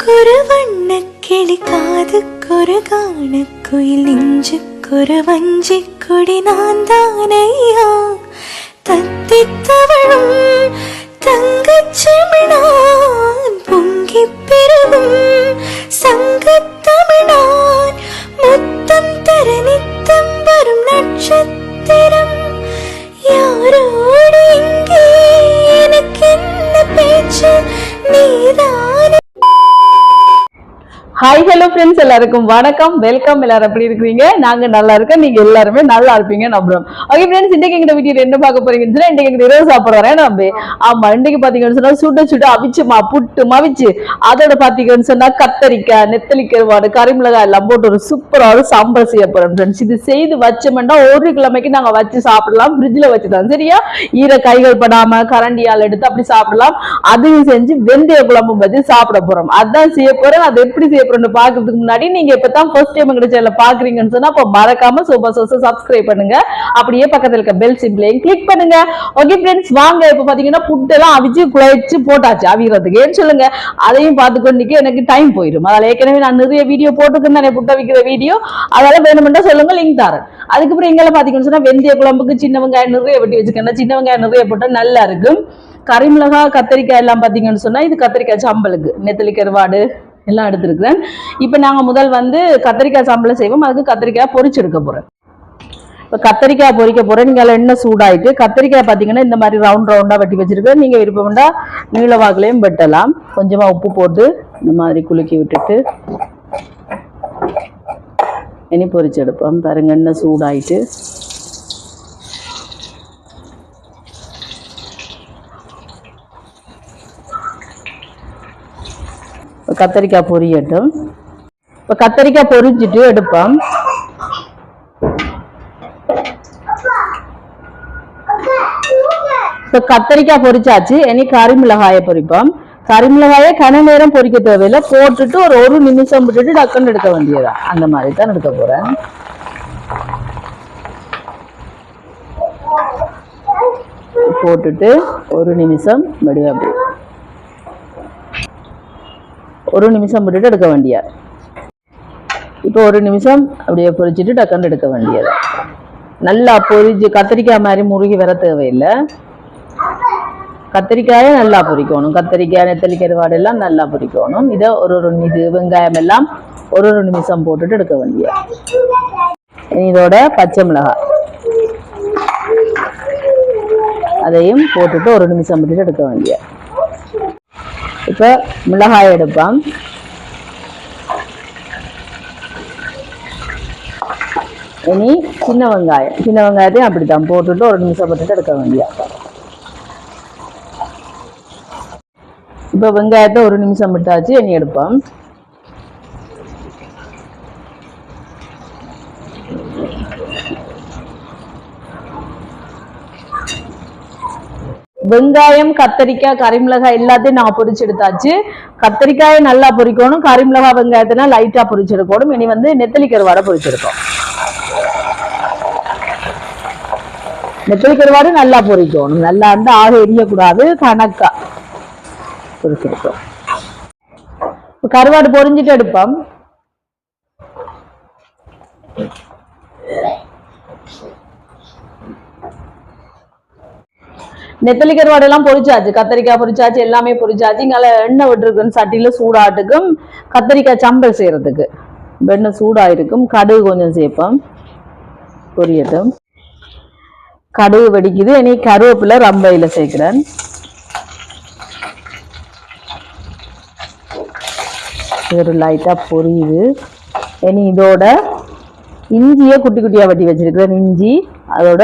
கண்ணுக்கொரு வண்ணக்கிளி காதுக்கொரு காணக்குயில் நெஞ்சுக்கொரு வஞ்சிக் கொடி நான் தானையா தத்தித்தவளும் தங்கச்செமிழான் பொங்கிப் பெருகும் சங்கத்தமிழான் முத்தம் தர நித்தம் வரும் நட்சத்திரம் யாரோடு இங்கே எனக்கென்ன பேச்சு நீதானே. ஹாய் ஹலோ ஃப்ரெண்ட்ஸ், எல்லாருக்கும் வணக்கம், வெல்கம். எல்லாரும் எப்படி இருக்கிறீங்க? நாங்க நல்லா இருக்கோம், நீங்க எல்லாருமே நல்லா இருப்பீங்க நம்புறோம். ஓகே ஃப்ரெண்ட்ஸ், இன்னைக்கு எங்க வீடியோல என்ன பார்க்க போறீங்கன்னு சொன்னா, இன்னைக்கு இரவு சாப்பிட வரேன் நம்பி. ஆமா, இன்னைக்கு பாத்தீங்கன்னு சொன்னா சுட சுட அவிச்சுமா புட்டு மவிச்சு அதோட பாத்தீங்கன்னு சொன்னா கத்தரிக்காய், நெத்தலி கருவாடு, கறிமிளகாய் எல்லாம் போட்டு ஒரு சூப்பரான சாம்பார் செய்ய போறோம் ஃப்ரெண்ட்ஸ். இது செய்து வச்சோம்னா ஒரு கிழமைக்கு நாங்க வச்சு சாப்பிடலாம், ஃப்ரிட்ஜ்ல வச்சுதான் சரியா, ஈர கைகள் படாம கரண்டியால் எடுத்து அப்படி சாப்பிடலாம். அதையும் செஞ்சு வெந்தய குழம்பு வச்சு சாப்பிட போறோம். அதான் செய்ய போறேன். அது எப்படி செய்ய பாக்குறதுக்கு முன்னாடி நீங்க இப்பதான் ஃபர்ஸ்ட் டைம் எங்க சேனலை பாக்குறீங்கன்னு சொன்னா அப்ப மறக்காம சூப்பர் சோர்ஸ் சப்ஸ்கிரைப் பண்ணுங்க, அப்படியே பக்கத்துல இருக்க பெல் சிம்பிளையும் கிளிக் பண்ணுங்க. ஓகே ஃப்ரெண்ட்ஸ், வாங்க. இப்ப பாத்தீங்கன்னா புட்டெல்லாம் அவிச்சு குழைச்சு போட்டாச்சு அவிக்கிறதுக்கு. ஏன்னு சொல்லுங்க, அதையும் பார்த்துக்கொண்டிக்கு எனக்கு டைம் போயிடும். அதில் ஏற்கனவே நான் நிறைய வீடியோ போட்டுக்கிறேன், புட்ட விற்கிற வீடியோ. அதெல்லாம் வேணுமெண்டா சொல்லுங்க, லிங்க் தரேன். அதுக்கப்புறம் எங்கெல்லாம் பாத்தீங்கன்னு சொன்னா வெந்தய குழம்புக்கு சின்ன வெங்காயம் நிறைய வெட்டி வச்சுக்கணும். சின்ன வெங்காயம் நிறைய போட்டா நல்லா இருக்கும். கறிமிளகாய், கத்திரிக்காய் எல்லாம் பாத்தீங்கன்னு சொன்னா இது கத்திரிக்காய் சம்பலுக்கு, நெத்தலி கருவாடு எல்லாம் எடுத்துருக்கிறேன். இப்போ நாங்கள் முதல் கத்திரிக்காய் சாம்பலை செய்வோம். அதுக்கு கத்திரிக்காய் பொரிச்சு எடுக்க போறேன். இப்போ கத்திரிக்காய் பொரிக்க போறேன். நீங்க எண்ணெய் சூடாயிட்டு கத்திரிக்காய் பார்த்தீங்கன்னா இந்த மாதிரி ரவுண்டா வெட்டி வச்சிருக்கேன். நீங்க விருப்பம்னா நீளவாகலையும் வெட்டலாம். கொஞ்சமா உப்பு போட்டு இந்த மாதிரி குலுக்கி விட்டுட்டு இனி பொரிச்சு எடுப்போம். பாருங்க, எண்ணெய் சூடாயிட்டு கத்திரிக்காய் பொரியட்டும். இப்போ கத்திரிக்காய் பொரிச்சிட்டு எடுப்போம். இப்போ கத்திரிக்காய் பொரிச்சாச்சு. இனி கறிமிளகாயை பொரிப்போம். கறிமிளகாயை கன நேரம் பொரிக்க தேவையில்லை, போட்டுட்டு ஒரு நிமிஷம் விட்டுட்டு டக்குன்னு எடுக்க வேண்டியதா. அந்த மாதிரி தான் எடுக்க போறேன். போட்டுட்டு ஒரு நிமிஷம் வடிவா ஒரு நிமிஷம் விட்டுட்டு எடுக்க வேண்டியது. இப்போ ஒரு நிமிஷம் அப்படியே பொரிச்சிட்டு டக்குன்னு எடுக்க வேண்டியது. நல்லா பொரிச்சு கத்திரிக்காய் மாதிரி முருகி வர தேவையில்லை. கத்திரிக்காயை நல்லா பொரிக்கணும். கத்திரிக்காய், நெத்தலி கருவாடு எல்லாம் நல்லா பொரிக்கணும். இதை இது வெங்காயம் எல்லாம் ஒரு நிமிஷம் போட்டுட்டு எடுக்க வேண்டியது. இதோட பச்சை மிளகாய் அதையும் போட்டுட்டு ஒரு நிமிஷம் விட்டுட்டு எடுக்க வேண்டியது. இப்போ மிளகாய் எடுப்போம். இனி சின்ன வெங்காயத்தையும் அப்படித்தான் போட்டுட்டு ஒரு நிமிஷம் போட்டுட்டு எடுக்க வேண்டிய. இப்போ வெங்காயத்தை ஒரு நிமிஷம் விட்டாச்சு. இனி எடுப்போம். வெங்காயம், கத்தரிக்காய், கறிமிளகாய் எல்லாத்தையும் நான் பொரிச்சு எடுத்தாச்சு. கத்தரிக்காயை நல்லா பொரிக்கணும். கறிமிளகாய், வெங்காயத்தினா லைட்டா பொரிச்செடுக்கணும். இனி நெத்தலி கருவாடை பொரிச்சிருக்கோம். நெத்தலி கருவாடு நல்லா பொரிக்கணும். நல்லா ஆக எரியக்கூடாது, கணக்கா பொரிச்சிருக்கோம். கருவாடு பொரிஞ்சிட்டு எடுப்போம். நெத்தலி கருவாடு எல்லாம் பொரிச்சாச்சு, கத்திரிக்காய் பொரிச்சாச்சு, எல்லாமே பொரிச்சாச்சு. இங்கே எண்ணெய் விட்டுருக்குன்னு சட்டியில சூடாட்டுக்கும் கத்திரிக்காய் சம்பல் செய்யறதுக்கு எண்ணெய் சூடாயிருக்கும். கடுகு கொஞ்சம் சேர்ப்போம், பொரியட்டும். கடுகு வெடிக்குது. இனி கருவேப்பிலை ரம்பையில சேர்க்கிறேன். ஒரு லைட்டா பொரியுது. இனி இதோட இஞ்சியை குட்டி குட்டியா வெட்டி வச்சிருக்கிறேன். இஞ்சி, அதோட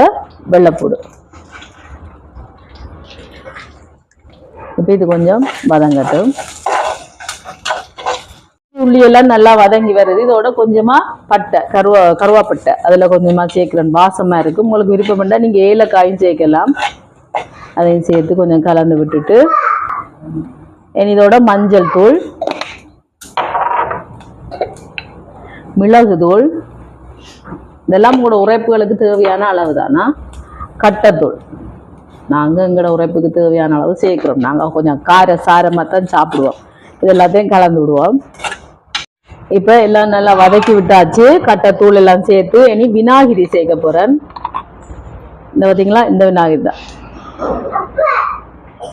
வெள்ளைப்பூடு. இப்போ இது கொஞ்சம் வதங்கட்டும். உள்ளி எல்லாம் நல்லா வதங்கி வருது. இதோட கொஞ்சமா பட்டை, கருவாப்பட்டை அதுல கொஞ்சமா சேர்க்கிறேன். வாசமா இருக்கும். உங்களுக்கு விருப்பம் பண்ணா நீங்க ஏலக்காயும் சேர்க்கலாம். அதையும் சேர்த்து கொஞ்சம் கலந்து விட்டுட்டு இதோட மஞ்சள் தூள், மிளகு தூள், இதெல்லாம் உங்களோட உரைப்புகளுக்கு தேவையான அளவு தானா. கட்டத்தூள் நாங்கள் எங்களோட உரைப்புக்கு தேவையான அளவு சேர்க்கிறோம். நாங்கள் கொஞ்சம் கார சாரமாக தான் சாப்பிடுவோம். இது எல்லாத்தையும் கலந்து விடுவோம். இப்போ எல்லாம் நல்லா வதக்கி விட்டாச்சு. கட்டை தூள் எல்லாம் சேர்த்து இனி விநாகிரி சேர்க்க போறேன். இந்த பார்த்தீங்களா, இந்த விநாகிரி தான்.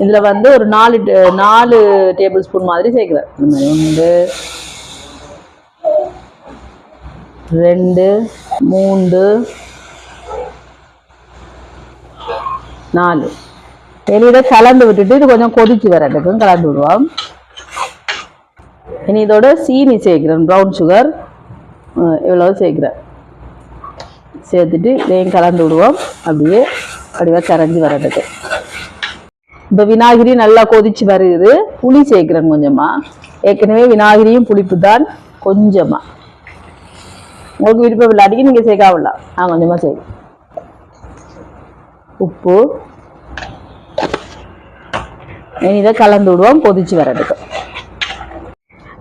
இதுல வந்து ஒரு 4 டேபிள் ஸ்பூன் மாதிரி சேர்க்கிறேன். 1 2 3 4. இனி இதை கலந்து விட்டுட்டு இது கொஞ்சம் கொதிச்சு வரட்டுக்கும் கலந்து விடுவோம். இனி இதோட சீனி சேர்க்கிறேன், ப்ரௌன் சுகர் இவ்வளோ சேர்க்கிறேன். சேர்த்துட்டு இதையும் கலந்து விடுவோம். அப்படியே கரைஞ்சி வரட்டுக்கு. இப்போ விநாகிரி நல்லா கொதிச்சு வருது. புளி சேர்க்கிறேன் கொஞ்சமா. ஏற்கனவே விநாகிரியும் புளிப்பு தான். கொஞ்சமா உங்களுக்கு விருப்பம் இல்லாட்டிக்கு நீங்க சேர்க்காவிடலாம். நான் கொஞ்சமா சேர்க்கிறேன். உப்பு இதை கலந்து விடுவோம் கொதிச்சு வரட்டுக்கு.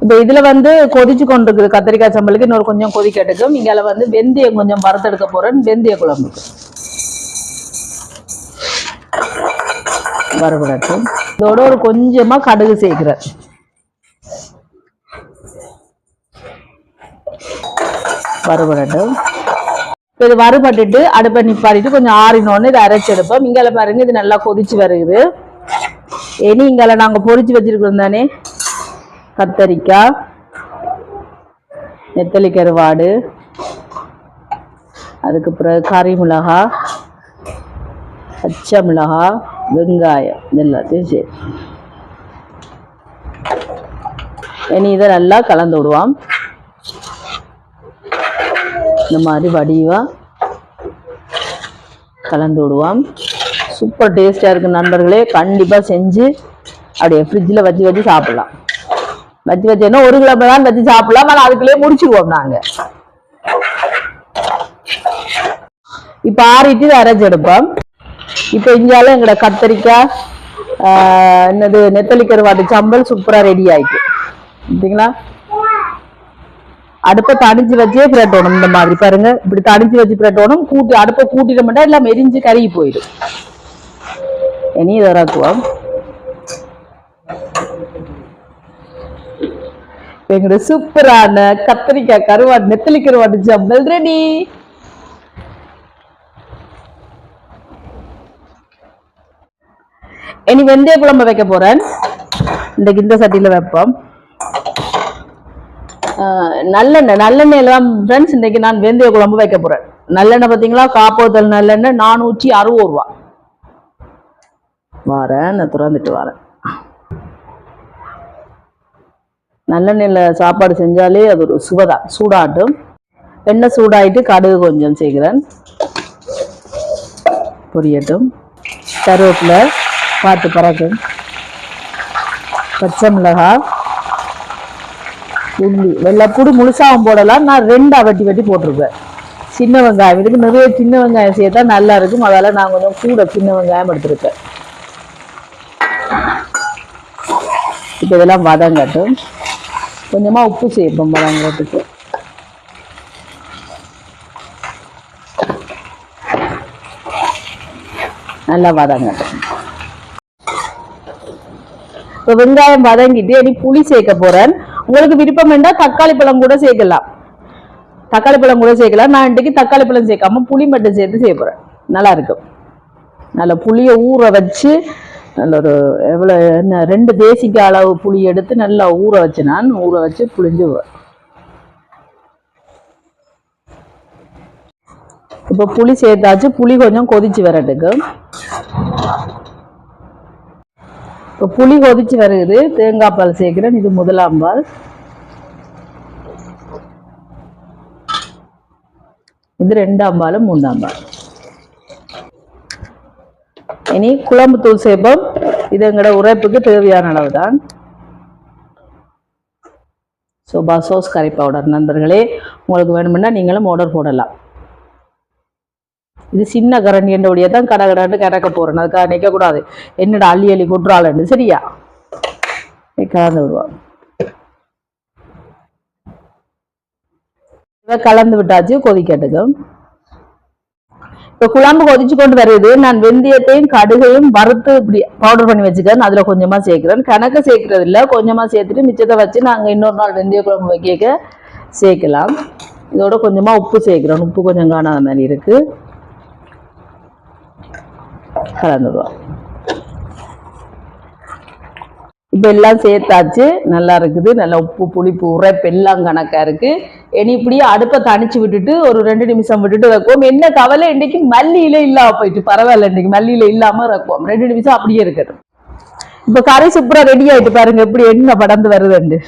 இப்போ இதுல வந்து கொதிச்சு கொண்டிருக்குது கத்திரிக்காய் சம்பளுக்கு. இன்னொரு கொஞ்சம் கொதிக்கட்டுக்கும். இங்கால வந்து வெந்தயம் கொஞ்சம் வறுத்தெடுக்க போறேன். வெந்தய குழம்புக்கு வறுபடட்டும். இதோட ஒரு கொஞ்சமா கடுகு சேர்க்கிறேன். வறுபடட்டும். இது வறுபட்டுட்டு அடுப்பை நிப்பாட்டிட்டு கொஞ்சம் ஆறினோன்னு இதை அரைச்செடுப்போம். இங்கால பாருங்க இது நல்லா கொதிச்சு வருகுது. இனி இங்கால நாங்க பொரிச்சு வச்சிருக்கோம் தானே கத்தரிக்காய், நெத்தலி கருவாடு, அதுக்கு பிறகு கறி மிளகாய், பச்சை மிளகாய், வெங்காயம் எல்லாத்தையும் சரி இனி இதை நல்லா கலந்து விடுவோம். இந்த மாதிரி வடிவா கலந்து விடுவோம். சூப்பர் டேஸ்டா இருக்கு நண்பர்களே. கண்டிப்பா செஞ்சு அப்படியே ஃப்ரிட்ஜில் வச்சு சாப்பிடலாம். வச்சேன்னா 1 கிலோ தான் வச்சு சாப்பிடலாம். ஆனால் அதுக்குள்ளேயே முடிச்சுடுவோம் நாங்க. இப்ப ஆறிட்டு அரைச்சு எடுப்போம். இப்ப இங்கால எங்களோட கத்தரிக்காய் என்னது நெத்தலி கருவாட்டு சம்பல் சூப்பரா ரெடி ஆயிட்டு. சரிங்களா? அடுப்பை தணிச்சு வச்சே பிரட்டணும். இந்த மாதிரி பாருங்க, இப்படி தணிச்சு வச்சு பிரட்டணும். அடுப்பை கூட்டிட மாட்டா எல்லாம் எரிஞ்சு கருகி போயிடும். இனி இதை இறக்குவோம். எங்களோட சூப்பரான கத்தரிக்காய் கருவாட்டு நெத்தலி கருவாட்டு சம்பல் ரெடி. இனி வெந்தய குழம்பு வைக்க போறேன். இந்த சட்டியில வைப்போம். நல்லெண்ணெய் எல்லாம் ஃப்ரெண்ட்ஸ். இன்னைக்கு நான் வெந்தய குழம்பு வைக்க போறேன். நல்லெண்ணெய் பார்த்தீங்களா, காப்போத்தல் நல்லெண்ணெய் 460 ரூபா. வரேன், நான் திறந்துட்டு வரேன். நல்லெண்ணெயில சாப்பாடு செஞ்சாலே அது ஒரு சுவைதான். சூடாட்டும். எண்ணெய் சூடாயிட்டு கடுகு கொஞ்சம் சேர்க்கிறேன். பொரியட்டும். கருவேப்பிலை பார்த்து பறக்கும். பச்சை மிளகாய், உள்ளி, வெள்ளைப்பூடி முழுசாவும் போடலாம். நான் 2 வெட்டி போட்டிருப்பேன். சின்ன வெங்காயம், இதுக்கு நிறைய சின்ன வெங்காயம் சேர்த்தா நல்லா இருக்கும். அதால நான் கொஞ்சம் கூட சின்ன வெங்காயம் எடுத்திருப்பேன். இப்போ இதெல்லாம் வதங்கட்டும். கொஞ்சமா உப்பு சேர்ப்போம் வதங்கிறதுக்கு. நல்லா வதங்கட்டும். இப்போ வெங்காயம் வதங்கிட்டு இனி புளி சேர்க்க போறேன். உங்களுக்கு விருப்பம் வேண்டாம் தக்காளி பழம் கூட சேர்க்கலாம். நான் இன்றைக்கு தக்காளி பழம் சேர்க்காம புளி மட்டும் சேர்த்து செய்ய போறேன். நல்லா இருக்கும். நல்ல புளியை ஊற வச்சு நல்ல ஒரு எவ்வளோ 2 தேசிக்காய் அளவு புளி எடுத்து நல்லா ஊற வச்சு புளிஞ்சு. இப்போ புளி சேர்த்தாச்சு. புளி கொஞ்சம் கொதிச்சு வரட்டுக்கு. இப்போ புளி கொதிச்சு வருது. தேங்காய் பால் சேர்க்கிறேன். இது 1ஆம் பால். இது 2ஆம் பால், 3ஆம் பால். இனி குழம்பு தூள் சேர்ப்போம். இது எங்களோட உரைப்புக்கு தேவையான அளவு தான். சோபா சோஸ் கறி பவுடர். நண்பர்களே, உங்களுக்கு வேணும்னா நீங்களும் ஆர்டர் போடலாம். இது சின்ன கரண்டி என்றபடியே தான் கடகடாண்டு கறக்க போறேன். அதுக்காக நிற்கக்கூடாது. என்னடா அள்ளி கொட்டுறாள்னு. சரியா? கலந்து விடுவோம். கலந்து விட்டாச்சு. கொதிக்கட்டுக்கும். இப்போ குழம்பு கொதிச்சு கொண்டு வருது. நான் வெந்தயத்தையும் கடுகையும் வறுத்து இப்படி பவுடர் பண்ணி வச்சுக்கிறேன். அதுல கொஞ்சமா சேர்க்கிறேன். கணக்கு சேர்க்கறது இல்லை, கொஞ்சமா சேர்த்துட்டு மிச்சத்தை வச்சு நாங்கள் இன்னொரு நாள் வெந்தய குழம்பு வைக்க சேர்க்கலாம். இதோட கொஞ்சமா உப்பு சேர்க்கிறோம். உப்பு கொஞ்சம் காணாத மாதிரி இருக்கு, கலந்துடுவோம். இப்போ எல்லாம் சேர்த்தாச்சு, நல்லா இருக்குது. நல்லா உப்பு புளிப்பு உரைப்பு எல்லாம் கணக்கா இருக்கு. இனி இப்படியே அடுப்பை தணிச்சு விட்டுட்டு ஒரு 2 நிமிஷம் விட்டுட்டு வைப்போம். என்ன கவலை, இன்னைக்கு மல்லியில இல்லாம போயிட்டு பரவாயில்ல, இன்னைக்கு மல்லியில இல்லாம வைப்போம். 2 நிமிஷம் அப்படியே இருக்கட்டும். இப்ப கறி சூப்பரா ரெடி ஆயிட்டு பாருங்க, எப்படி எண்ணெய் படந்து வருதுண்டு.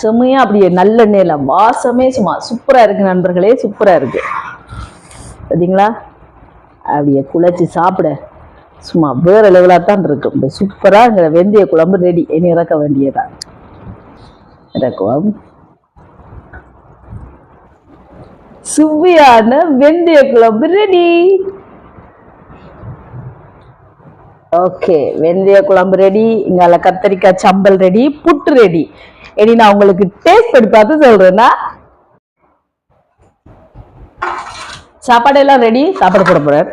செம்மையா அப்படியே நல்ல நேரம் வாசமே சும்மா சூப்பரா இருக்கு நண்பர்களே, சூப்பரா இருக்கு. பார்த்தீங்களா, அப்படியே குழச்சி சாப்பிட சும்மா வேற லெவலாக தான் இருக்கும். இந்த சூப்பராக வெந்தய குழம்பு ரெடி. இனி இறக்க வேண்டியதான். இறக்குவோம். சுவையான வெந்தய குழம்பு ரெடி. ஓகே, வெந்தய குழம்பு ரெடி. இங்கால கத்தரிக்காய் சம்பல் ரெடி, புட்டு ரெடி. இனி நான் உங்களுக்கு டேஸ்ட் பண்ணி பார்த்து சொல்றேன்னா, சாப்பாடு எல்லாம் ரெடி. சாப்பாடு போட போறேன்.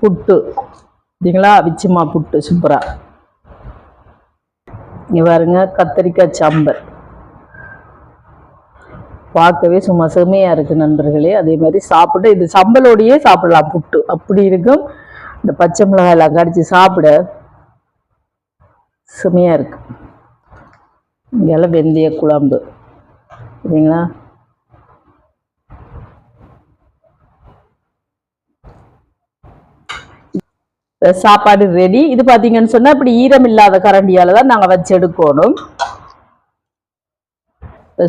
புட்டு சரிங்களா, விச்சுமா புட்டு சூப்பரா. இங்க பாருங்க, கத்தரிக்காய் சம்பல் பார்க்கவே சும்மா செமையா இருக்கு நண்பர்களே. அதே மாதிரி சாப்பிட்டு இது சம்பலோடையே சாப்பிடலாம் புட்டு, அப்படி இருக்கும். இந்த பச்சை மிளகாய் எல்லாம் கடிச்சு சாப்பிட செமையா இருக்கு. இங்கெல்லாம் வெந்தய குழம்பு சரிங்களா. சாப்பாடு ரெடி. இது பாத்தீங்கன்னு சொன்னா இப்படி ஈரம் இல்லாத கரண்டியால தான் நாங்க வச்சு எடுக்கணும்.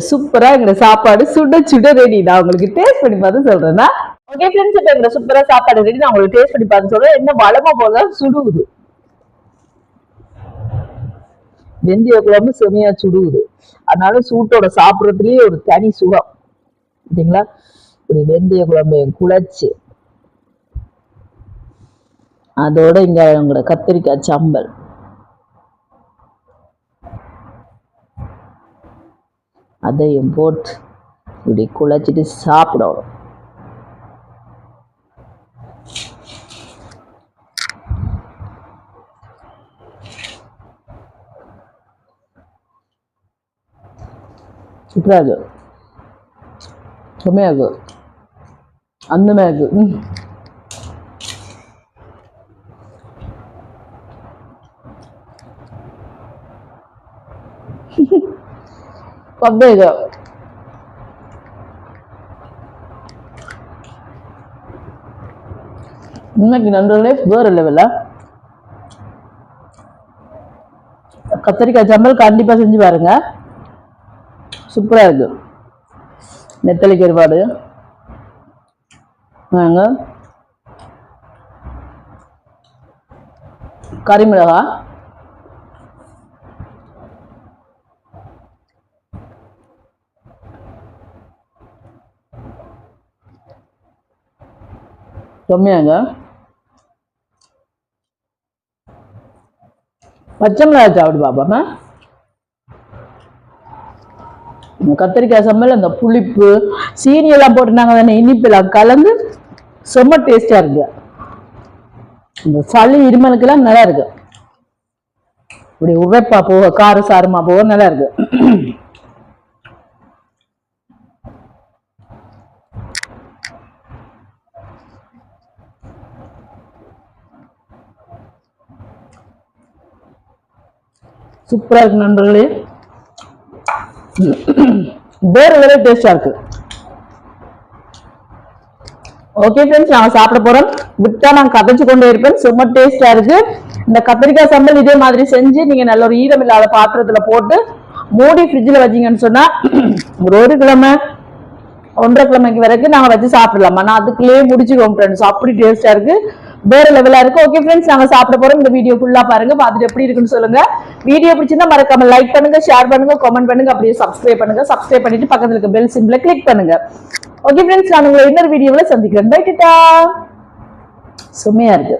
சூப்பரா எங்க சாப்பாடு சுட சுட ரெடி. நான் உங்களுக்கு டேஸ்ட் பண்ணி பார்த்து சொல்றேன்னா, ஓகே ஃப்ரெண்ட்ஸ், இப்ப எங்க சூப்பரா சாப்பாடு ரெடி. நான் உங்களுக்கு டேஸ்ட் பண்ணி பார்த்து சொல்றேன். என்ன வளமா போல சுடுகுது, வெந்தய குழம்பு செமையா சுடுகுது. அதனால சூட்டோட சாப்பிடறதுலயே ஒரு தனி சுகம் சரிங்களா. இப்படி வெந்தய குழம்பு குழச்சு அதோட இங்க உங்களோட கத்திரிக்காய் சம்பல் அதையும் போட்டு இப்படி குழச்சிட்டு சாப்பிடணும். சூப்பரா இருக்கு, செம்மையா இருக்கு, அந்த மாதிரி இருக்கு. அப்படியே இன்னைக்கு நண்பர்களே வேற லெவல்ல கத்தரிக்காய் சம்பல் கண்டிப்பா செஞ்சு பாருங்க, சூப்பரா இருக்கு. நெத்தலி கருவாடு வாங்க, கறிமிளகா, கம்மியாங்க, பச்சை மிளகாய் சாப்பிடு பாப்பா. கத்திரிக்காய் சம்பல் அந்த புளிப்பு சீனி எல்லாம் போட்டுனாங்க தானே, இனிப்பு எல்லாம் கலந்து செம்ம டேஸ்டா இருக்கு. இந்த சளி இருமலுக்கெல்லாம் நல்லா இருக்கு. இப்படி உரைப்பா போக கார சாரமா போக நல்லா இருக்கு. சூப்பரா இருக்கு நண்பர்களே, வேற வேற டேஸ்டா இருக்கு. ஓகே ஃப்ரெண்ட்ஸ், நாங்க சாப்பிட போறோம். விட்டா நான் கதைச்சு கொண்டே இருப்பேன். சும்மா டேஸ்டா இருக்கு. இந்த கத்திரிக்காய் சம்பல் இதே மாதிரி செஞ்சு நீங்க நல்ல ஒரு ஈரம் இல்லாத பாத்திரத்துல போட்டு மூடி ஃப்ரிட்ஜில் வச்சீங்கன்னு சொன்னா ஒரு கிழமை 1.5 கிழமைக்கு வரைக்கும் நாங்க வச்சு சாப்பிடலாமா. நான் அதுக்குள்ளேயே முடிச்சிருவோம் ஃப்ரெண்ட்ஸ், அப்படி டேஸ்டா இருக்கு, வேற லெவலா இருக்கு. ஓகே ஃப்ரெண்ட்ஸ், நாங்க சாப்பிட போறோம். இந்த வீடியோ ஃபுல்லா பாருங்க, பார்த்துட்டு எப்படி இருக்குன்னு சொல்லுங்க. வீடியோ பிடிச்சிருந்தா மறக்காம லைக் பண்ணுங்க, ஷேர் பண்ணுங்க, கமெண்ட் பண்ணுங்க, அப்படியே சப்ஸ்கிரைப் பண்ணுங்க. சப்ஸ்கிரைப் பண்ணிட்டு பக்கத்துல இருக்க பெல் சிம்பிளை கிளிக் பண்ணுங்க. ஓகே ஃப்ரெண்ட்ஸ், நான் உங்களை இன்னொரு வீடியோவில் சந்திக்கிறேன். பை டாடா. செம்மையா இருக்கு.